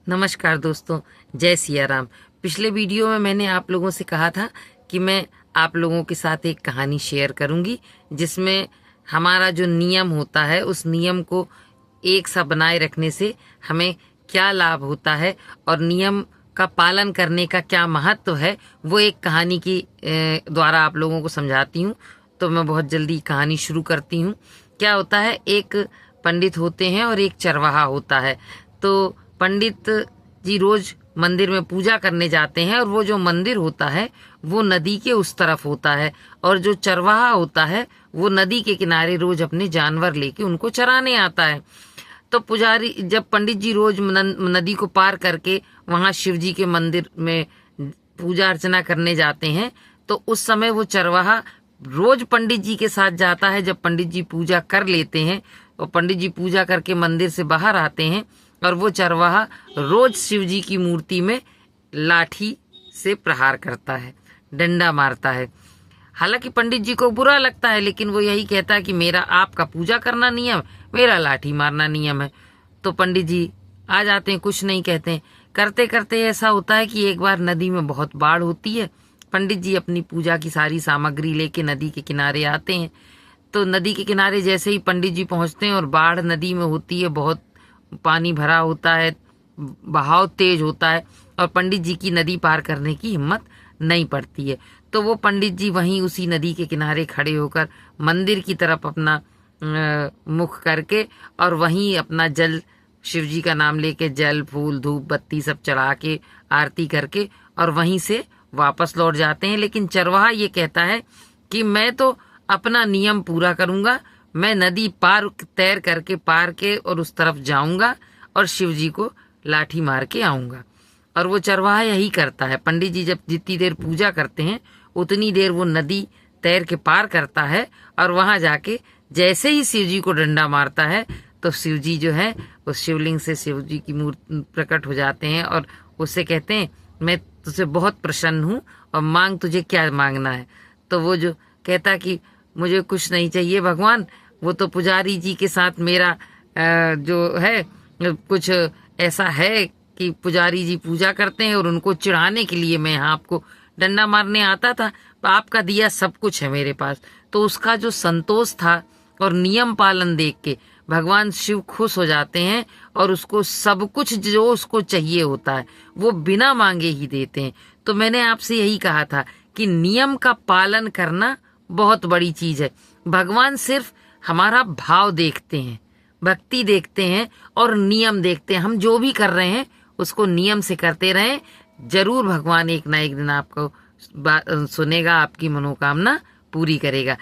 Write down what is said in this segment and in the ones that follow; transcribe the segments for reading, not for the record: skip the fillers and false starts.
नमस्कार दोस्तों, जय सिया राम। पिछले वीडियो में मैंने आप लोगों से कहा था कि मैं आप लोगों के साथ एक कहानी शेयर करूंगी जिसमें हमारा जो नियम होता है उस नियम को एक सा बनाए रखने से हमें क्या लाभ होता है और नियम का पालन करने का क्या महत्व है, वो एक कहानी की द्वारा आप लोगों को समझाती हूँ। तो मैं बहुत जल्दी कहानी शुरू करती हूँ। क्या होता है, एक पंडित होते हैं और एक चरवाहा होता है। तो पंडित जी रोज मंदिर में पूजा करने जाते हैं और वो जो मंदिर होता है वो नदी के उस तरफ होता है, और जो चरवाहा होता है वो नदी के किनारे रोज अपने जानवर लेके उनको चराने आता है। तो पुजारी, जब पंडित जी रोज नदी को पार करके वहां शिव जी के मंदिर में पूजा अर्चना करने जाते हैं, तो उस समय वो चरवाहा रोज पंडित जी के साथ जाता है। जब पंडित जी पूजा कर लेते हैं और पंडित जी पूजा करके मंदिर से बाहर आते हैं, और वो चरवाहा रोज शिव जी की मूर्ति में लाठी से प्रहार करता है, डंडा मारता है। हालांकि पंडित जी को बुरा लगता है, लेकिन वो यही कहता है कि मेरा आपका पूजा करना नियम, मेरा लाठी मारना नियम है। तो पंडित जी आ जाते हैं, कुछ नहीं कहते हैं। करते करते ऐसा होता है कि एक बार नदी में बहुत बाढ़ होती है। पंडित जी अपनी पूजा की सारी सामग्री लेके नदी के किनारे आते हैं। तो नदी के किनारे जैसे ही पंडित जी पहुंचते हैं और बाढ़ नदी में होती है, बहुत पानी भरा होता है, बहाव तेज होता है और पंडित जी की नदी पार करने की हिम्मत नहीं पड़ती है। तो वो पंडित जी वहीं उसी नदी के किनारे खड़े होकर मंदिर की तरफ अपना मुख करके और वहीं अपना जल, शिव जी का नाम लेके जल, फूल, धूप, बत्ती सब चढ़ा के आरती करके और वहीं से वापस लौट जाते हैं। लेकिन चरवाहा ये कहता है कि मैं तो अपना नियम पूरा करूंगा, मैं नदी पार तैर करके पार के और उस तरफ जाऊंगा और शिव जी को लाठी मार के आऊंगा। और वो चरवाहा यही करता है। पंडित जी जब जितनी देर पूजा करते हैं उतनी देर वो नदी तैर के पार करता है, और वहां जाके जैसे ही शिव जी को डंडा मारता है तो शिव जी जो है उस शिवलिंग से शिव जी की मूर्ति प्रकट हो जाते हैं और उससे कहते हैं, मैं तुझसे बहुत प्रसन्न हूँ और मांग, तुझे क्या मांगना है। तो वो जो कहता कि मुझे कुछ नहीं चाहिए भगवान, वो तो पुजारी जी के साथ मेरा जो है कुछ ऐसा है कि पुजारी जी पूजा करते हैं और उनको चिढ़ाने के लिए मैं यहाँ आपको डंडा मारने आता था। आपका दिया सब कुछ है मेरे पास। तो उसका जो संतोष था और नियम पालन देख के भगवान शिव खुश हो जाते हैं और उसको सब कुछ जो उसको चाहिए होता है वो बिना मांगे ही देते हैं। तो मैंने आपसे यही कहा था कि नियम का पालन करना बहुत बड़ी चीज है। भगवान सिर्फ हमारा भाव देखते हैं, भक्ति देखते हैं और नियम देखते हैं। हम जो भी कर रहे हैं उसको नियम से करते रहें, जरूर भगवान एक ना एक दिन आपको सुनेगा, आपकी मनोकामना पूरी करेगा।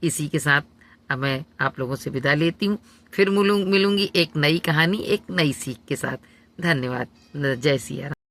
इसी के साथ अब मैं आप लोगों से विदा लेती हूँ। फिर मिलूंगी एक नई कहानी, एक नई सीख के साथ। धन्यवाद। जय सिया राम।